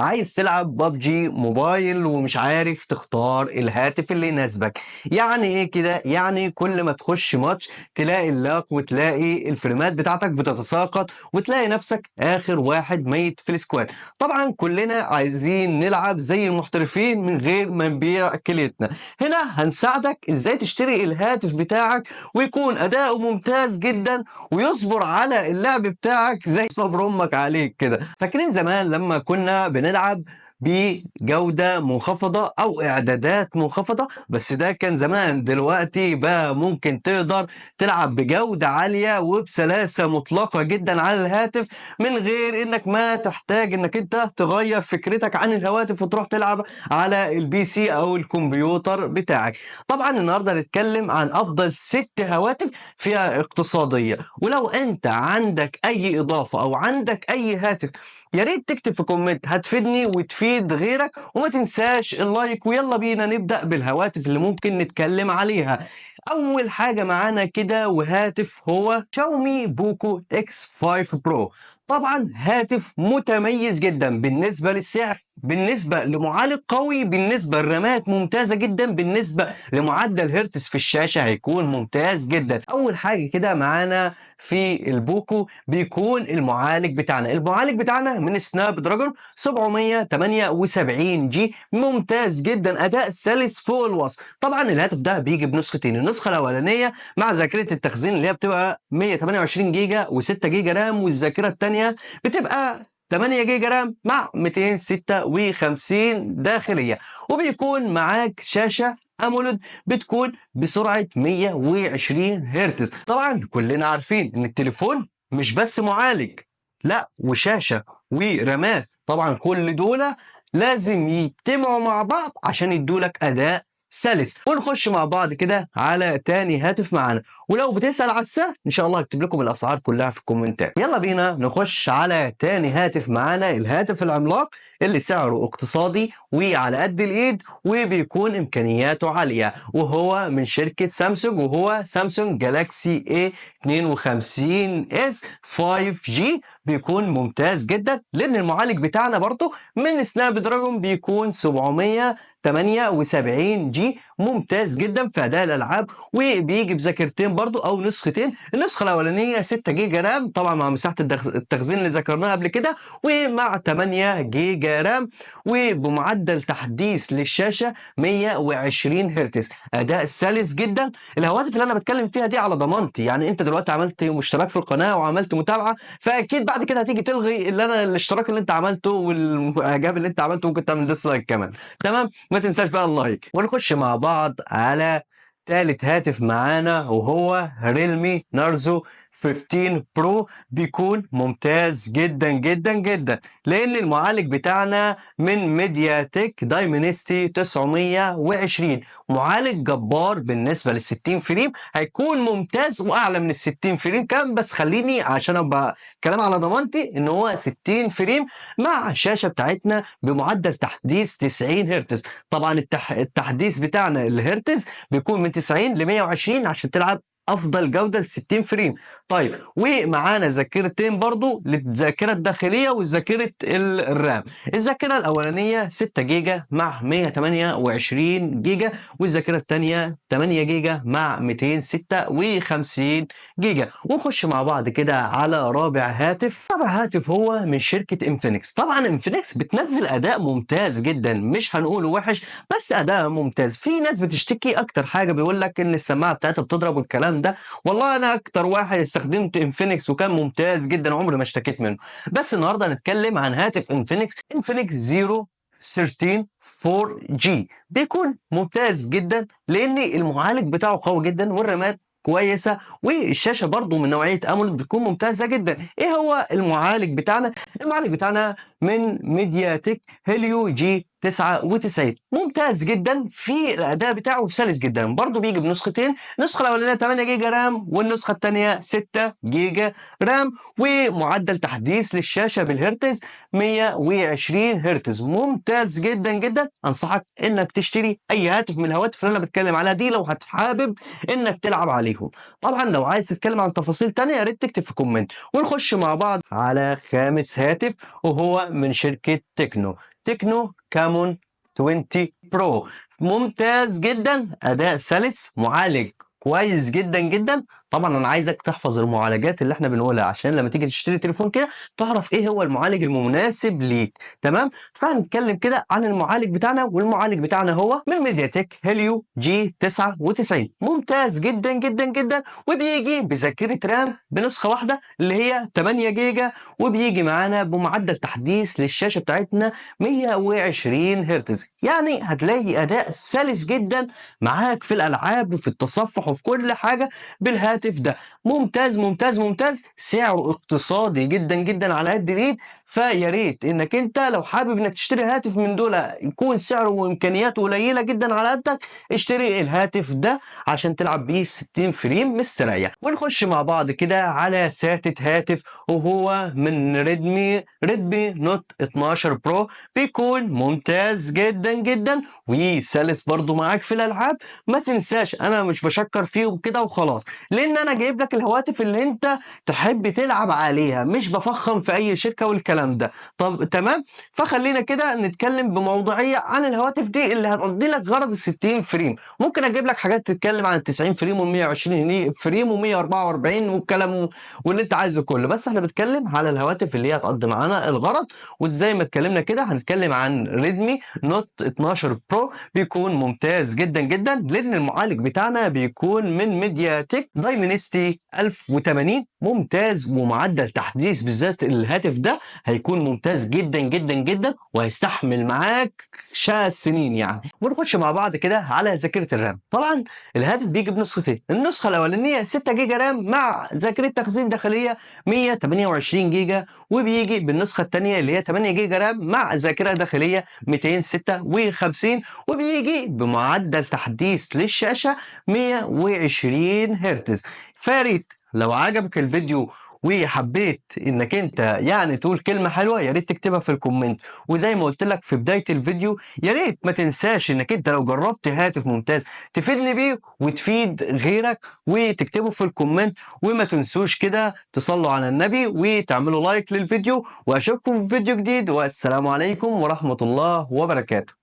عايز تلعب ببجي موبايل ومش عارف تختار الهاتف اللي يناسبك. يعني ايه كده؟ يعني كل ما تخش ماتش تلاقي اللاق وتلاقي الفريمات بتاعتك بتتساقط وتلاقي نفسك اخر واحد ميت في السكواد. طبعا كلنا عايزين نلعب زي المحترفين من غير ما نبيع كليتنا. هنا هنساعدك ازاي تشتري الهاتف بتاعك ويكون اداؤه ممتاز جدا ويصبر على اللعب بتاعك زي صبر امك عليك كده. فاكرين زمان لما كنا بنلعب بجودة منخفضة أو إعدادات منخفضة؟ بس ده كان زمان. دلوقتي بقى ممكن تقدر تلعب بجودة عالية وبسلاسة مطلقة جدا على الهاتف من غير إنك ما تحتاج إنك أنت تغير فكرتك عن الهواتف وتروح تلعب على البي سي أو الكمبيوتر بتاعك. طبعا النهاردة هنتكلم عن أفضل 6 هواتف فيها اقتصادية، ولو أنت عندك أي إضافة أو عندك أي هاتف يا ريت تكتب في كومنت، هتفيدني وتفيد غيرك. وما تنساش اللايك، ويلا بينا نبدأ بالهواتف اللي ممكن نتكلم عليها. أول حاجة معانا كده وهاتف هو شاومي بوكو اكس 5 برو. طبعا هاتف متميز جدا بالنسبة للسعر، بالنسبة لمعالج قوي، بالنسبة لرامات ممتازة جدا، بالنسبة لمعدل هرتز في الشاشة هيكون ممتاز جدا. أول حاجة كده معانا في البوكو بيكون المعالج بتاعنا من سناب دراجون 778 جي، ممتاز جدا، اداء سلس فوق الوصف. طبعا الهاتف ده بيجي بنسختين، النسخه الاولانيه مع ذاكره التخزين اللي هي بتبقى 128 جيجا و6 جيجا رام، والذاكره الثانيه بتبقى 8 جيجا رام مع 256 داخليه. وبيكون معاك شاشه امولود بتكون بسرعه 120 هرتز. طبعا كلنا عارفين ان التليفون مش بس معالج، لا وشاشه ورامات. طبعا كل دول لازم يجتمعوا مع بعض عشان يدولك اداء سلس. ونخش مع بعض كده على تاني هاتف معانا، ولو بتسأل على السعر ان شاء الله هكتب لكم الاسعار كلها في الكومنتات. يلا بينا نخش على تاني هاتف معانا، الهاتف العملاق اللي سعره اقتصادي وعلى قد الايد وبيكون امكانياته عالية، وهو من شركة سامسونج، وهو سامسونج جالاكسي A 52 اس 5G. بيكون ممتاز جدا لان المعالج بتاعنا برضه من سناب دراجون بيكون 778 جي، ممتاز جدا في اداء الالعاب. وبيجي بذاكرتين برضه او نسختين، النسخه الاولانيه 6 جيجا رام طبعا مع مساحه التخزين اللي ذكرناها قبل كده، ومع 8 جيجا رام، وبمعدل تحديث للشاشه 120 هرتز، اداء سلس جدا. الهواتف اللي انا بتكلم فيها دي على ضمانتي، يعني انت دلوقتي عملت اشتراك في القناه وعملت متابعه، فاكيد بعد كده هتيجي تلغي الاشتراك اللي انت عملته والاعجاب اللي انت عملته، ممكن تعمل ديسلايك كمان. تمام، ما تنساش بقى اللايك. ونخش مع بعض على تالت هاتف معانا، وهو ريلمي نارزو 15 برو. بيكون ممتاز جدا جدا جدا لان المعالج بتاعنا من ميديا تك دايمنستي 920، معالج جبار بالنسبه لل 60 فريم، هيكون ممتاز واعلى من ال 60 فريم كمان. بس خليني عشان ابقى كلام على ضمانتي ان هو 60 فريم مع الشاشه بتاعتنا بمعدل تحديث 90 هرتز. طبعا التحديث بتاعنا الهرتز بيكون من 90 ل 120 عشان تلعب افضل جوده ل 60 فريم. طيب ومعانا ذاكرتين برضو للذاكره الداخليه وذاكره الرام. الذاكره الاولانيه 6 جيجا مع 128 جيجا، والذاكره الثانيه 8 جيجا مع 256 جيجا. ونخش مع بعض كده على رابع هاتف. رابع هاتف هو من شركه انفينكس. طبعا انفينكس بتنزل اداء ممتاز جدا، مش هنقوله وحش بس اداء ممتاز. في ناس بتشتكي اكتر حاجه بيقول لك ان السماعه بتاعتها بتضرب والكلام ده، والله انا اكتر واحد استخدمت انفينكس وكان ممتاز جدا، عمري ما اشتكيت منه. بس النهارده هنتكلم عن هاتف انفينكس زيرو 13 4G. بيكون ممتاز جدا لان المعالج بتاعه قوي جدا والرامات كويسه، والشاشه برضو من نوعيه اموليد بتكون ممتازه جدا. ايه هو المعالج بتاعنا؟ المعالج بتاعنا من ميديا تك هيليو جي 99. ممتاز جدا، في الاداء بتاعه سلس جدا. برضه بيجي بنسختين، النسخه الاولانيه 8 جيجا رام والنسخه الثانيه 6 جيجا رام، ومعدل تحديث للشاشه بالهرتز 120 هرتز. ممتاز جدا جدا. انصحك انك تشتري اي هاتف من الهواتف اللي انا بتكلم عليها دي لو حابب انك تلعب عليهم. طبعا لو عايز تتكلم عن تفاصيل تانية يا ريت تكتب في كومنت. ونخش مع بعض على خامس هاتف، وهو من شركة تكنو كامون 20 برو. ممتاز جدا، اداء سلس، معالج كويس جدا جدا. طبعا انا عايزك تحفظ المعالجات اللي احنا بنقولها عشان لما تيجي تشتري تليفون كده تعرف ايه هو المعالج المناسب ليك. تمام، فهنتكلم كده عن المعالج بتاعنا، والمعالج بتاعنا هو من ميديا تك هيليو جي 99. ممتاز جدا جدا جدا، وبيجي بذاكره رام بنسخه واحده اللي هي 8 جيجا، وبيجي معانا بمعدل تحديث للشاشه بتاعتنا 120 هرتز. يعني هتلاقي اداء سلس جدا معاك في الالعاب وفي التصفح وفي كل حاجه بالهاتف ده. ممتاز ممتاز ممتاز، سعره اقتصادي جدا جدا على قد الايد. فيا ريت انك انت لو حابب انك تشتري هاتف من دول يكون سعره وامكانياته قليله جدا على قدك، اشتري الهاتف ده عشان تلعب بيه 60 فريم مستريح. ونخش مع بعض كده على ساتة هاتف، وهو من ريدمي نوت 12 برو. بيكون ممتاز جدا جدا وسلس برضو معاك في الالعاب. ما تنساش انا مش بشكر فيهم كده وخلاص، لان انا جايب لك الهواتف اللي انت تحب تلعب عليها، مش بفخم في اي شركه والكلام ده. طب تمام، فخلينا كده نتكلم بموضوعيه عن الهواتف دي اللي هتقضي لك غرض ال 60 فريم. ممكن اجيب لك حاجات تتكلم عن ال 90 فريم وال 120 فريم و144 والكلام واللي انت عايزه كله، بس احنا بنتكلم على الهواتف اللي هي هتقضي معانا الغرض. وزي ما اتكلمنا كده هنتكلم عن ريدمي نوت 12 برو. بيكون ممتاز جدا جدا، لان المعالج بتاعنا بيكون من ميديا تك دايمنستي 1080. ممتاز، ومعدل تحديث بالذات الهاتف ده هيكون ممتاز جدا جدا جدا، وهيستحمل معاك سنين يعني. ونخش مع بعض كده على ذاكره الرام. طبعا الهاتف بيجي بنسختين، النسخه الاولانيه 6 جيجا رام مع ذاكره تخزين داخليه 128 جيجا، وبيجي بالنسخه الثانيه اللي هي 8 جيجا رام مع ذاكره داخليه 256، وبيجي بمعدل تحديث للشاشه 120 هرتز. فاريت لو عجبك الفيديو وحبيت انك انت يعني تقول كلمه حلوه يا ريت تكتبها في الكومنت. وزي ما قلت لك في بدايه الفيديو، يا ريت ما تنساش انك انت لو جربت هاتف ممتاز تفيدني بيه وتفيد غيرك، وتكتبه في الكومنت. وما تنسوش كده تصلوا على النبي وتعملوا لايك للفيديو. واشوفكم في فيديو جديد، والسلام عليكم ورحمه الله وبركاته.